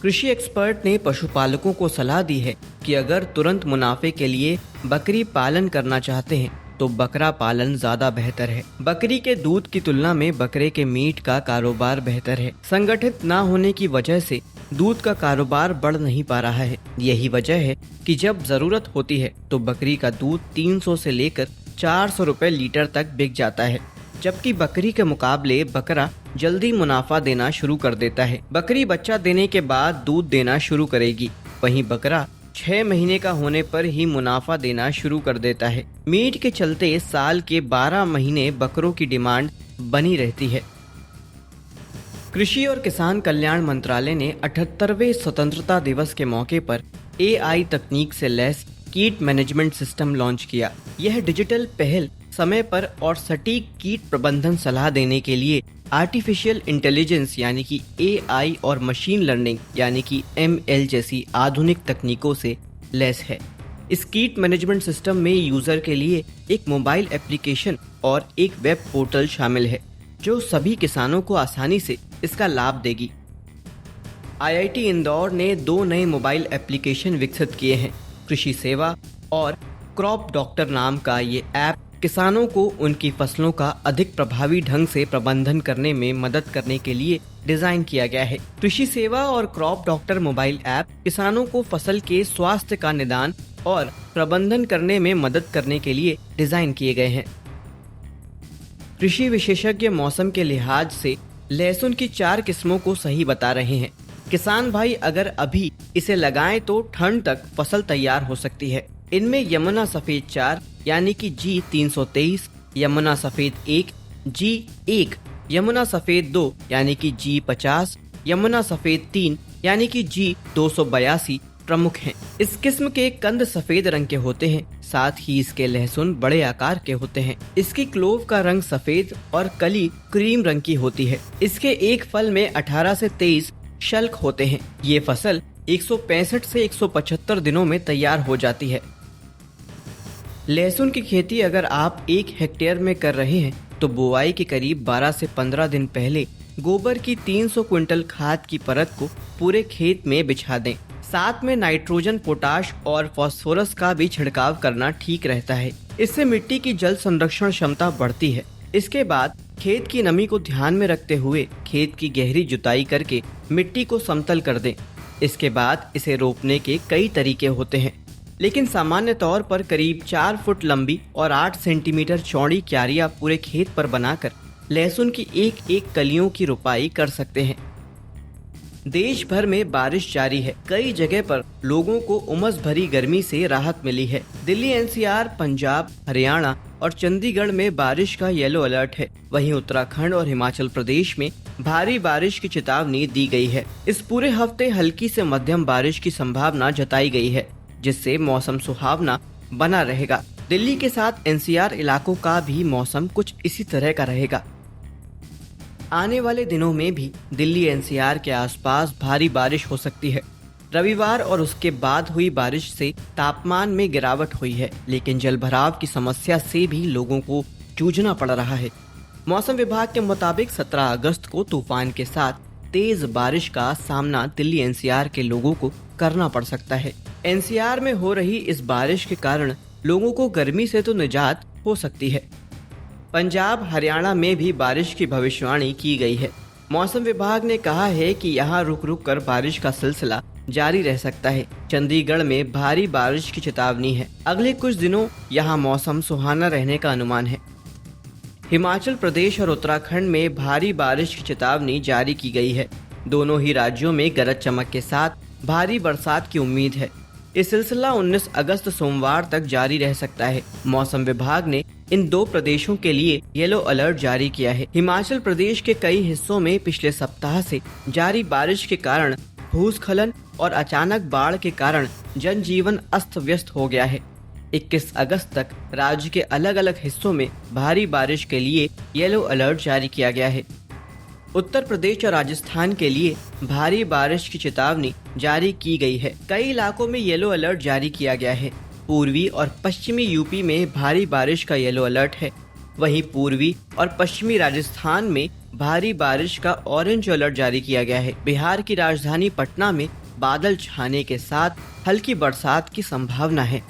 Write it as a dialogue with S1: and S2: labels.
S1: कृषि एक्सपर्ट ने पशुपालकों को सलाह दी है कि अगर तुरंत मुनाफे के लिए बकरी पालन करना चाहते हैं तो बकरा पालन ज्यादा बेहतर है। बकरी के दूध की तुलना में बकरे के मीट का कारोबार बेहतर है। संगठित न होने की वजह से दूध का कारोबार बढ़ नहीं पा रहा है। यही वजह है कि जब जरूरत होती है तो बकरी का दूध 300 से लेकर 400 रुपए लीटर तक बिक जाता है, जबकि बकरी के मुकाबले बकरा जल्दी मुनाफा देना शुरू कर देता है। बकरी बच्चा देने के बाद दूध देना शुरू करेगी, वहीं बकरा 6 महीने का होने पर ही मुनाफा देना शुरू कर देता है। मीट के चलते साल के 12 महीने बकरों की डिमांड बनी रहती है। कृषि और किसान कल्याण मंत्रालय ने 78वें स्वतंत्रता दिवस के मौके पर AI तकनीक से लैस कीट मैनेजमेंट सिस्टम लॉन्च किया। यह डिजिटल पहल समय पर और सटीक कीट प्रबंधन सलाह देने के लिए आर्टिफिशियल इंटेलिजेंस यानी कि AI और मशीन लर्निंग यानी कि ML जैसी आधुनिक तकनीकों से लैस है। इस कीट मैनेजमेंट सिस्टम में यूजर के लिए एक मोबाइल एप्लीकेशन और एक वेब पोर्टल शामिल है, जो सभी किसानों को आसानी से इसका लाभ देगी। IIT इंदौर ने 2 नए मोबाइल एप्लीकेशन विकसित किए हैं। कृषि सेवा और क्रॉप डॉक्टर नाम का ये ऐप किसानों को उनकी फसलों का अधिक प्रभावी ढंग से प्रबंधन करने में मदद करने के लिए डिजाइन किया गया है। कृषि सेवा और क्रॉप डॉक्टर मोबाइल ऐप किसानों को फसल के स्वास्थ्य का निदान और प्रबंधन करने में मदद करने के लिए डिजाइन किए गए हैं। कृषि विशेषज्ञ मौसम के लिहाज से लहसुन की 4 किस्मों को सही बता रहे हैं। किसान भाई अगर अभी इसे लगाएं तो ठंड तक फसल तैयार हो सकती है। इनमें यमुना सफेद 4 यानी कि G323, यमुना सफेद 1 G1, यमुना सफेद 2 यानी कि G50, यमुना सफेद 3 यानी कि G282 प्रमुख हैं। इस किस्म के कंद सफेद रंग के होते हैं, साथ ही इसके लहसुन बड़े आकार के होते हैं। इसकी क्लोव का रंग सफेद और कली क्रीम रंग की होती है। इसके एक फल में 18 से 23 शल्क होते हैं। ये फसल 165 से 175 दिनों में तैयार हो जाती है। लहसुन की खेती अगर आप 1 हेक्टेयर में कर रहे हैं तो बुआई के करीब 12 से 15 दिन पहले गोबर की 300 क्विंटल खाद की परत को पूरे खेत में बिछा दें। साथ में नाइट्रोजन, पोटाश और फास्फोरस का भी छिड़काव करना ठीक रहता है। इससे मिट्टी की जल संरक्षण क्षमता बढ़ती है। इसके बाद खेत की नमी को ध्यान में रखते हुए खेत की गहरी जुताई करके मिट्टी को समतल कर दें। इसके बाद इसे रोपने के कई तरीके होते हैं, लेकिन सामान्य तौर पर करीब 4 फुट लंबी और 8 सेंटीमीटर चौड़ी क्यारियां पूरे खेत पर बनाकर लहसुन की एक कलियों की रोपाई कर सकते हैं। देश भर में बारिश जारी है। कई जगह पर लोगों को उमस भरी गर्मी से राहत मिली है। दिल्ली, NCR, पंजाब, हरियाणा और चंडीगढ़ में बारिश का येलो अलर्ट है। वहीं उत्तराखंड और हिमाचल प्रदेश में भारी बारिश की चेतावनी दी गई है। इस पूरे हफ्ते हल्की से मध्यम बारिश की संभावना जताई गई है, जिससे मौसम सुहावना बना रहेगा। दिल्ली के साथ NCR इलाकों का भी मौसम कुछ इसी तरह का रहेगा। आने वाले दिनों में भी दिल्ली, NCR के आसपास भारी बारिश हो सकती है। रविवार और उसके बाद हुई बारिश से तापमान में गिरावट हुई है, लेकिन जलभराव की समस्या से भी लोगों को जूझना पड़ रहा है। मौसम विभाग के मुताबिक 17 अगस्त को तूफान के साथ तेज बारिश का सामना दिल्ली, NCR के लोगों को करना पड़ सकता है। NCR में हो रही इस बारिश के कारण लोगों को गर्मी से तो निजात हो सकती है। पंजाब, हरियाणा में भी बारिश की भविष्यवाणी की गई है। मौसम विभाग ने कहा है कि यहाँ रुक रुक कर बारिश का सिलसिला जारी रह सकता है। चंडीगढ़ में भारी बारिश की चेतावनी है। अगले कुछ दिनों यहाँ मौसम सुहाना रहने का अनुमान है। हिमाचल प्रदेश और उत्तराखंड में भारी बारिश की चेतावनी जारी की गई है। दोनों ही राज्यों में गरज चमक के साथ भारी बरसात की उम्मीद है। ये सिलसिला 19 अगस्त सोमवार तक जारी रह सकता है। मौसम विभाग ने इन 2 प्रदेशों के लिए येलो अलर्ट जारी किया है। हिमाचल प्रदेश के कई हिस्सों में पिछले सप्ताह से जारी बारिश के कारण भूस्खलन और अचानक बाढ़ के कारण जनजीवन अस्त व्यस्त हो गया है। 21 अगस्त तक राज्य के अलग अलग हिस्सों में भारी बारिश के लिए येलो अलर्ट जारी किया गया है। उत्तर प्रदेश और राजस्थान के लिए भारी बारिश की चेतावनी जारी की गई है। कई इलाकों में येलो अलर्ट जारी किया गया है। पूर्वी और पश्चिमी यूपी में भारी बारिश का येलो अलर्ट है। वहीं पूर्वी और पश्चिमी राजस्थान में भारी बारिश का ऑरेंज अलर्ट जारी किया गया है। बिहार की राजधानी पटना में बादल छाने के साथ हल्की बरसात की संभावना है।